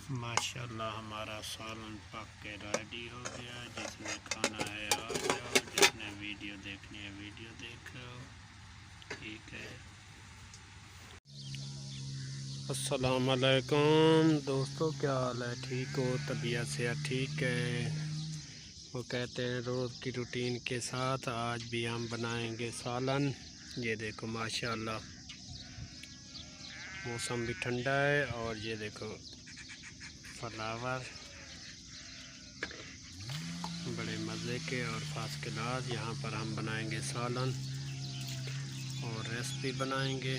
माशाल्लाह हमारा सालन पक के रेडी हो गया। जिसने खाना है आ जाओ, जिसने वीडियो देखनी है वीडियो देखो। ठीक है। अस्सलाम वालेकुम दोस्तों, क्या हाल है? ठीक हो? तबीयत से ठीक है? वो कहते हैं रोज़ की रूटीन के साथ आज भी हम बनाएंगे सालन। ये देखो माशाल्लाह मौसम भी ठंडा है और ये देखो फ्लावर बड़े मज़े के और फर्स्ट क्लास। यहाँ पर हम बनाएंगे सालन और रेसिपी बनाएंगे।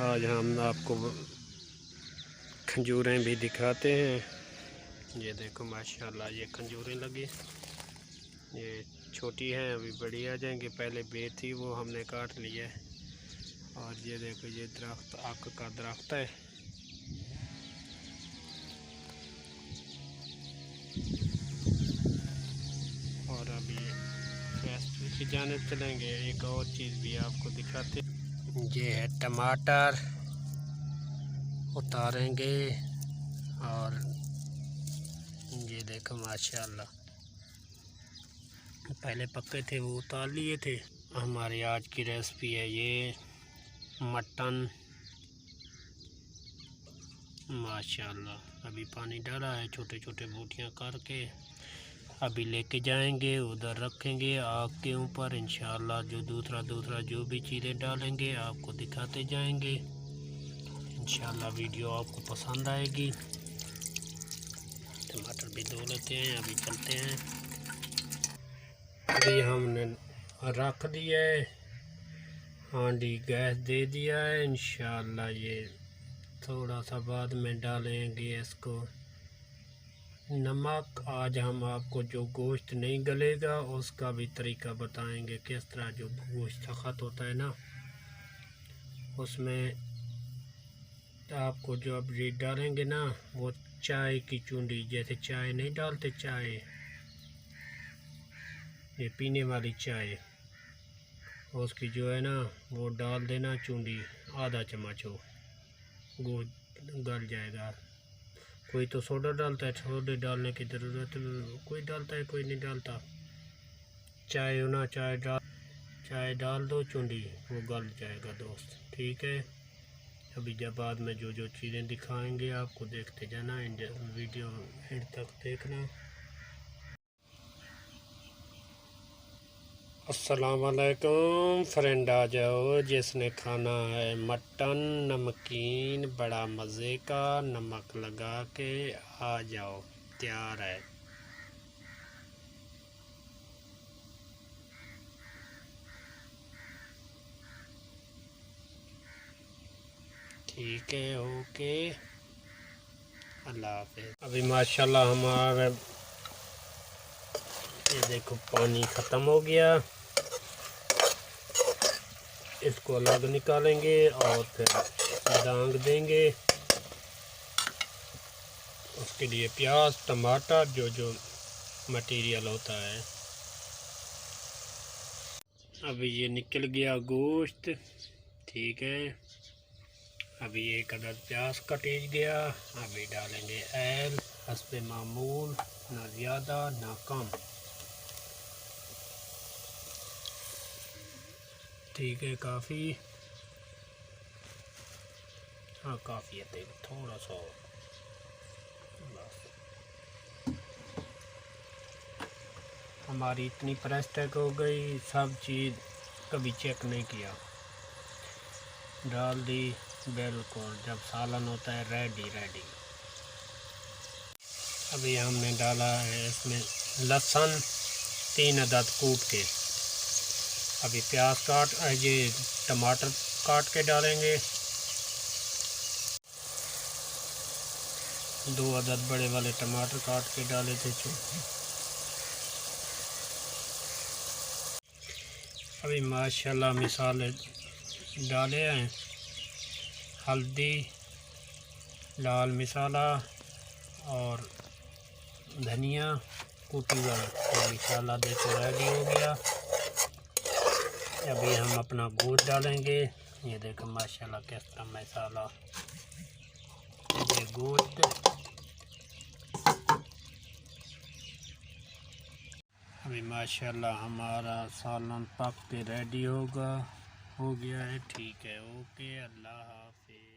आज हम आपको खजूरें भी दिखाते हैं। ये देखो माशाल्लाह ये खजूरें लगी, ये छोटी हैं, अभी बड़ी आ जाएंगी। पहले बेर थी वो हमने काट ली है। और ये देखो ये दरख्त आक का दरख्त है। और अभी रेसिपी की जानिब चलेंगे। एक और चीज़ भी आपको दिखाते, ये है टमाटर उतारेंगे। और ये देखो माशाल्लाह पहले पक्के थे वो उतार लिए थे। हमारी आज की रेसिपी है ये मटन। माशाल्लाह अभी पानी डाला है, छोटे छोटे बूटियाँ करके अभी लेके जाएंगे, उधर रखेंगे आग के ऊपर। इंशाल्लाह जो दूसरा जो भी चीज़ें डालेंगे आपको दिखाते जाएंगे। इंशाल्लाह वीडियो आपको पसंद आएगी। टमाटर भी धो लेते हैं, अभी चलते हैं। अभी हमने रख दिया है, हांडी गैस दे दिया है। इंशाल्लाह ये थोड़ा सा बाद में डालेंगे इसको नमक। आज हम आपको जो गोश्त नहीं गलेगा उसका भी तरीका बताएंगे, किस तरह जो गोश्त सख्त होता है ना उसमें आपको जो अब ये डालेंगे ना वो चाय की चूंडी, जैसे चाय नहीं डालते, चाय ये पीने वाली चाय, उसकी जो है ना वो डाल देना चूंडी, आधा चम्मच हो, गोश्त गल जाएगा। कोई तो सोडा डालता है, सोडे डालने की ज़रूरत कोई डालता है कोई नहीं डालता। चाय हो ना, चाय डाल दो चूंडी, वो गल जाएगा दोस्त। ठीक है। अभी जब बाद में जो चीज़ें दिखाएंगे आपको देखते जाना, वीडियो एंड तक देखना। अस्सलाम वालेकुम फ्रेंड, आ जाओ जिसने खाना है मटन नमकीन बड़ा मज़े का, नमक लगा के आ जाओ, तैयार है। ठीक है, ओके, अल्लाह हाफ़िज़। अभी माशाल्लाह हमारा ये देखो पानी ख़त्म हो गया, इसको अलग निकालेंगे और फिर डांग देंगे। उसके लिए प्याज टमाटर जो मटेरियल होता है। अभी ये निकल गया गोश्त। ठीक है। अभी एक अदद प्याज कटेज गया। अभी डालेंगे ऐल हस्बे मामूल, ना ज़्यादा ना कम। ठीक है, काफ़ी, हाँ काफ़ी है तेल, थोड़ा सा और बस। हमारी इतनी प्रेस्टेक हो गई, सब चीज़ कभी चेक नहीं किया, डाल दी बिल्कुल। जब सालन होता है रेडी। अभी हमने डाला है इसमें लहसुन 3 अदद कूट के। अभी प्याज ये टमाटर काट के डालेंगे। 2 अदद बड़े वाले टमाटर काट के डाले थे। अभी माशाल्लाह मसाले डाले हैं, हल्दी, लाल मसाला और धनिया कूटी हुआ। तो मसाला देखो रेडी हो गया। अभी हम अपना गोश्त डालेंगे। ये देखो माशाल्लाह किस तरह मसाला गोश्त। अभी माशाल्लाह हमारा सालन पक के रेडी हो गया है। ठीक है, ओके, अल्लाह हाफिज़।